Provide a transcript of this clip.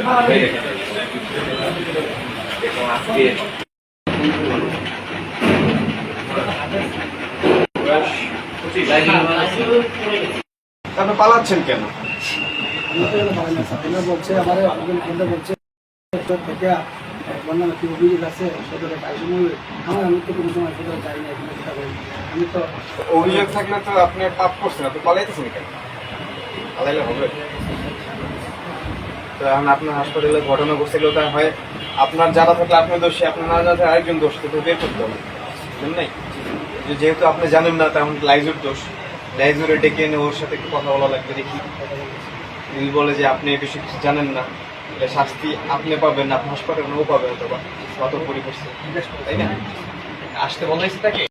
আজকে আপনি পালাচ্ছেন কেন? বলছে আমার বলছে থেকে কি অভিযোগ আছে সদরে আমি তো কোনো সময় সদরে যাই না, আমি তো অভিযোগ থাকলে তো আপনি পাপ করছেন, আপনি পালাইতেছেন কেন? পালাইলে হবে? তো এখন আপনার হাসপাতালে ঘটনা ঘটছিল, তা হয় আপনার যারা থাকলে আপনি দোষী, আপনার না যারা থাকলে আরেকজন দোষ, তো বের করতে হবে, বুঝলেন নাই? যেহেতু আপনি জানেন না, তেমন লাইজুর দোষ, লাইজুরে ডেকে এনে ওর সাথে একটু কথা বলা লাগবে, দেখি যদি বলে যে আপনি এ বিষয়ে কিছু জানেন না, তাহলে শাস্তি আপনি পাবেন না, আপনার হাসপাতালে ও পাবে, অথবা কত পরিবেশ, তাই না? আসতে বলা হয়েছে তাকে।